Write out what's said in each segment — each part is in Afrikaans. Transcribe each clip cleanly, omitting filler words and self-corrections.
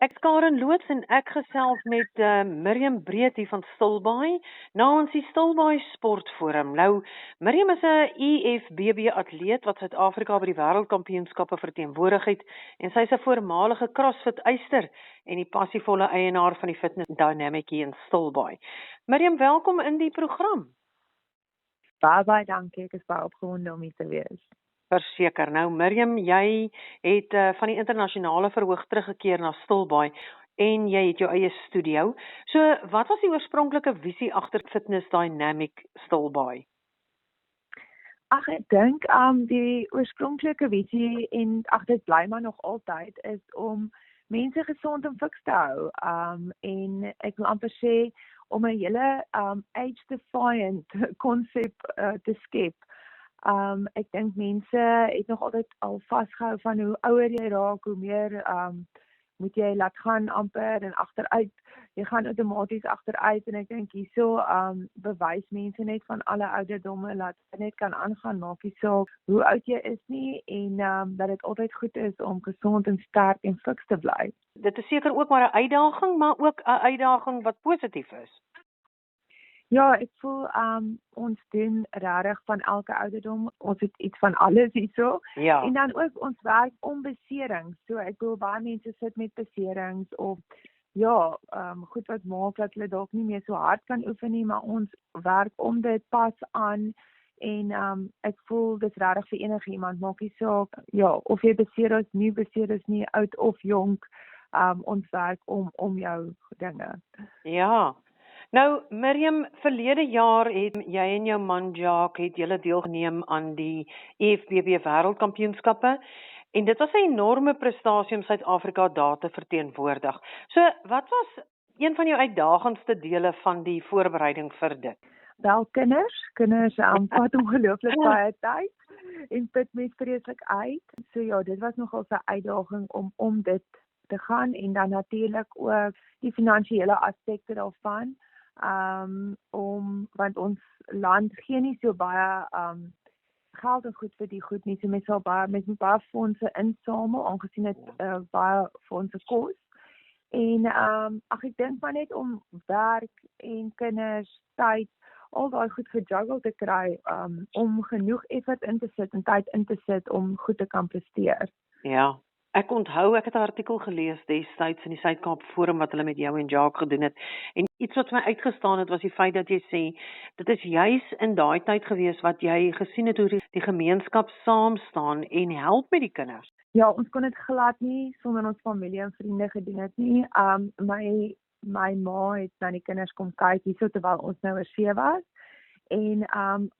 Ek's Karen Loots en ek gesels met Miriam Breed hier van Stilbaai, namens die Stilbaai Sportforum. Nou, Miriam is 'n IFBB atleet wat Suid-Afrika by die wêreldkampioenskappe verteenwoordig het en sy is 'n voormalige CrossFit eyster en die passievolle eienaar van die Fitness Dynamic hier in Stilbaai. Miriam, welkom in die program. Baie dankie, ek is baie opgewonde om hier te wees. Verseker. Nou Miriam, jy het van die internasionale verhoog teruggekeer na Stilbaai en jy het jou eie studio. So, wat was die oorspronklike visie agter Fitness Dynamic Stilbaai? Ag, ek dink die oorspronklike visie en dit bly maar nog altyd is om mense gesond en fiks te hou. En ek wil amper sê om 'n hele age-defiant konsep te skep. Ek dink mense het nog altyd al vasgehou van hoe ouer jy raak, hoe meer moet jy laat gaan amper en agteruit. Jy gaan outomaties agteruit en ek dink hierso bewys mense net van alle ouderdomme dat jy net kan aangaan, maak nie saak hoe oud jy is nie en dat dit altyd goed is om gesond en sterk en fiks te bly. Dit is seker ook maar 'n uitdaging, maar ook 'n uitdaging wat positief is. Ja, ek voel ons doen regtig van elke ouderdom. Ons het iets van alles hierso. Ja. En dan ook ons werk om beserings. So ek wil baie mense sit met beserings of ja, goed wat maak dat hulle dalk nie meer so hard kan oefen nie, maar ons werk om dit pas aan en ek voel dis regtig vir enige iemand, maak nie saak ja, of jy beseer is, nie, oud of jonk, ons werk om jou dinge. Ja. Nou, Miriam, verlede jaar het jy en jou man Jacques het julle deelgeneem aan die IFBB wêreldkampioenskappe en dit was 'n enorme prestasie om Suid-Afrika daar te verteenwoordig. So, wat was een van jou uitdagendste dele van die voorbereiding vir dit? Wel, kinders vat ongelooflik baie tyd en put mens vreeslik uit. So ja, dit was nogal 'n uitdaging om dit te gaan en dan natuurlik ook die finansiële aspekte daarvan. Want ons land gee nie so baie geld en goed vir die goed nie, so mens moet baie fondse insamel, aangesien dit baie fondse kos. En ek dink maar net om werk en kinders, tyd, al daai goed gejuggle te kry, om genoeg effort in te sit en tyd in te sit om goed te kan presteer. Ja. Ek onthou, ek het 'n artikel gelees destyds in die Suid-Kaap Forum wat hulle met jou en Jacques gedoen het. En iets wat my uitgestaan het was die feit dat jy sê, dit is juis in daai tyd gewees wat jy gesien het hoe die gemeenskap saam staan en help met die kinders. Ja, ons kon dit glad nie sonder ons familie en vriende gedoen het nie. My ma het na die kinders kom kyk hierso terwyl ons nou oor see was. En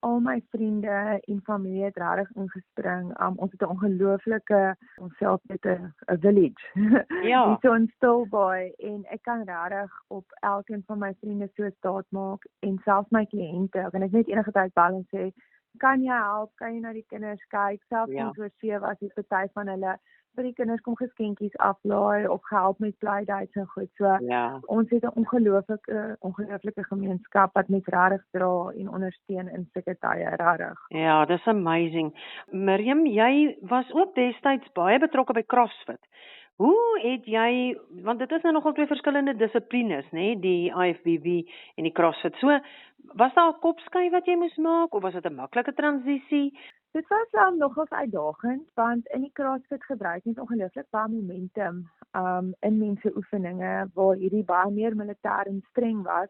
al my vriende en familie het regtig ingespring. Ons het 'n ongelooflike, onsself met 'n village. Ja. Hierso in Stilbaai en ek kan regtig op elkeen van my vriende so staat maak en selfs my kliënte. Kan ek net enige tyd bel en sê, kan jy help? Kan jy na die kinders kyk? Selfs ons oor see was die party van hulle vir die kinders kom geskenkies aflaai of gehelp met playdates en goed. So ons het 'n ongelooflike gemeenskap wat met regtig dra en ondersteun in sulke tye regtig. Ja, dis amazing. Miriam, jy was ook destyds baie betrokke by CrossFit. Hoe het jy, want dit is nou nogal twee verskillende dissiplines, né, die IFBB en die CrossFit. So, was daar 'n kopskuif wat jy moes maak of was dit 'n maklike transisie? Dit was nogals uitdagend want in die CrossFit gebruik mens ongelooflik baie momentum in mense oefeninge waar hierdie baie meer militêr en streng was.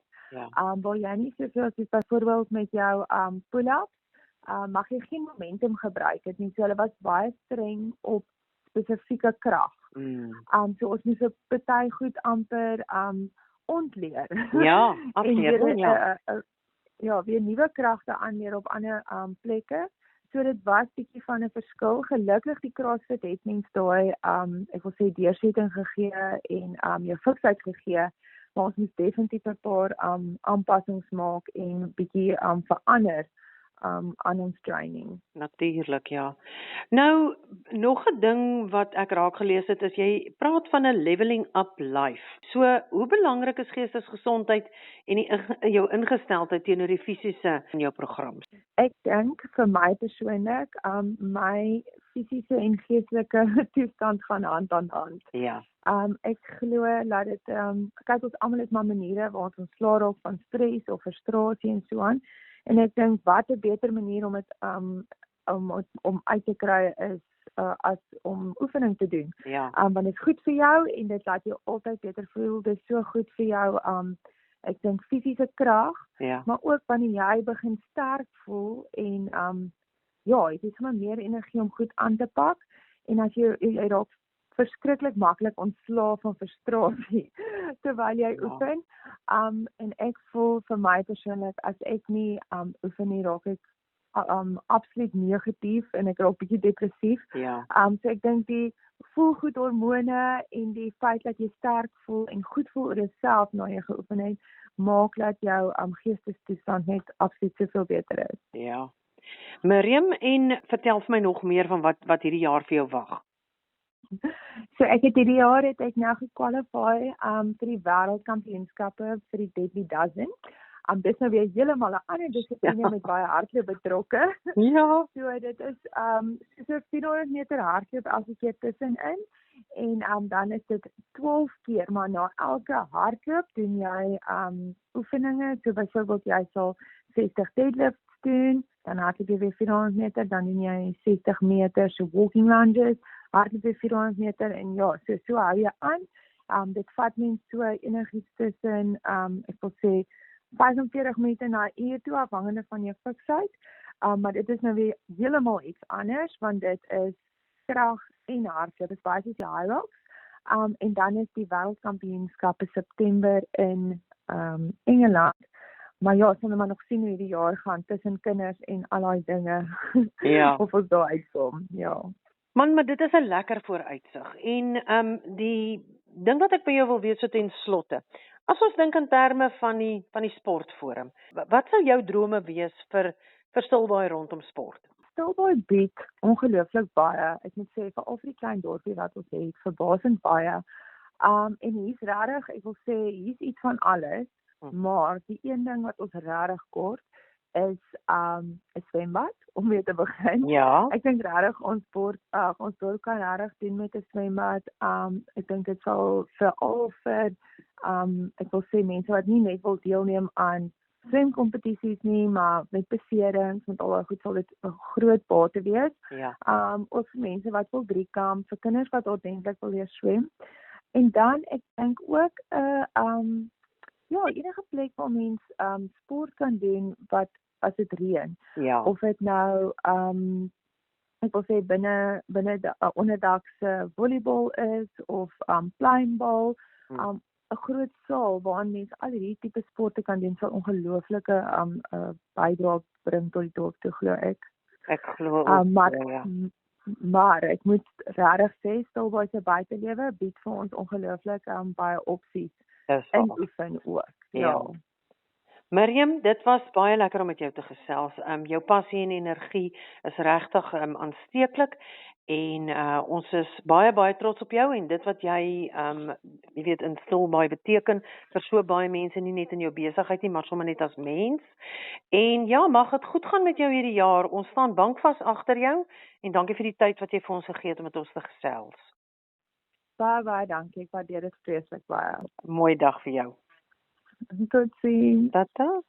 Waar jy nie soveel as byvoorbeeld met jou pull-ups mag jy geen momentum gebruik het nie. So hulle was baie streng op spesifieke krag. So ons moes 'n party goed amper ontleer. Ja, absoluut. Ja, weer nuwe kragte aanleer op ander plekke. So dit was bietjie van 'n verskil. Gelukkig die CrossFit het mens daai ek wil sê deursetting gegee en jou fiksheid gegee, maar ons moet definitief 'n paar aanpassings maak en bietjie verander aan ons training. Natuurlik, ja. Nou, nog 'n ding wat ek raak gelees het is jy praat van 'n leveling up life. So, hoe belangrik is geestesgesondheid en jou ingesteldheid teenoor die fisiese in jou program? Ek dink vir my persoonlik, my fisiese en geestelike toestand gaan hand aan hand. Ja. Ek glo dat dit kyk ons almal het maar maniere waar ons ontslae raak van stres of frustrasie en so aan. En ek dink wat 'n beter manier om dit om uit te kry is as om oefening te doen. Ja. Want dit is goed vir jou en dit laat jou altyd beter voel. Dit is so goed vir jou ek dink fisiese krag, Ja. maar ook wanneer jy begin sterk voel en ja, jy het sommer meer energie om goed aan te pak en as jy raak verskriklik maklik ontslae van frustrasie terwyl jy oefen. En ek voel vir my persoonlik as ek nie oefen nie, raak ek absoluut negatief en ek raak bietjie depressief. Ja. So ek dink die voelgoed hormone en die feit dat jy sterk voel en goed voel oor jouself na jy geoefen het, maak dat jou geestestoestand net absoluut soveel beter is. Ja. Miriam, en vertel vir my nog meer van wat hierdie jaar vir jou wag. So hierdie jaar het ek nou gekwalify vir die wêreldkampioenskappe vir die Deadly Dozen. Dis nou weer heeltemal 'n ander dissipline met baie hardloop betrokke. Ja. So dit is so 400 meter hardloop elke keer tussenin en dan is dit 12 keer, maar na elke hardloop doen jy oefeninge. So byvoorbeeld jy sal 60 deadlifts doen, dan hardloop jy weer 400 meter, dan doen jy 60 meter so walking lunges, hardloop jy 400 meter en ja, so hou jy aan. Dit vat mens so enigiets tussen ek wil sê 45 minute na 'n uur toe afhangende van jou fiksheid. Maar dit is nou weer heeltemal iets anders want dit is krag en hardloop. Dit is baie soos die high rocks. En dan is die wêreldkampioenskappe September in Engeland. Maar ja, ons moet maar nog sien hoe die jaar gaan tussen kinders en al daai dinge. Ja. Of ons daar uitkom. Ja. Man, maar dit is 'n lekker vooruitsig. En die ding wat ek by jou wil weet so ten slotte. As ons dink in terme van die sportforum, wat sou jou drome wees vir Stilbaai rondom sport? Stilbaai bied ongelooflik baie. Ek moet sê vir al die klein dorpie wat ons het, verbasend baie. En hier's regtig, ek wil sê hier's iets van alles, maar die een ding wat ons regtig kort is 'n swembad om mee te begin. Ja. Ek dink regtig ons dorp kan regtig doen met 'n swembad. Ek dink dit sal veral vir ek wil sê mense wat nie net wil deelneem aan swemkompetisies nie, maar met beserings, met al daai goed sal dit 'n groot bate wees. Ja. Ook vir mense wat wil driekamp, vir kinders wat ordentlik wil leer swem. En dan ek dink ook ja, enige plek waar mens sport kan doen wat as dit reën. Ja. Of dit nou ek wil sê binne die onderdakse volleybal is of pluimbal, 'n groot saal waar mense al hierdie tipe sporte kan doen sal ongelooflike bydrae bring tot die dorp toe, glo ek. Ek glo Maar ek moet regtig sê Stilbaai se buitelewe bied vir ons ongelooflik baie opsies in oefen ook. Ja. Miriam, dit was baie lekker om met jou te gesels. Jou passie en energie is regtig aansteeklik en ons is baie trots op jou en dit wat jy jy weet in Stilbaai beteken vir so baie mense, nie net in jou besigheid nie, maar sommer net as mens. En ja, mag dit goed gaan met jou hierdie jaar. Ons staan bankvas agter jou en dankie vir die tyd wat jy vir ons gegee het om met ons te gesels. Baie dankie. Ek waardeer dit vreeslik baie. Mooi dag vir jou. Tot ziens. Tata.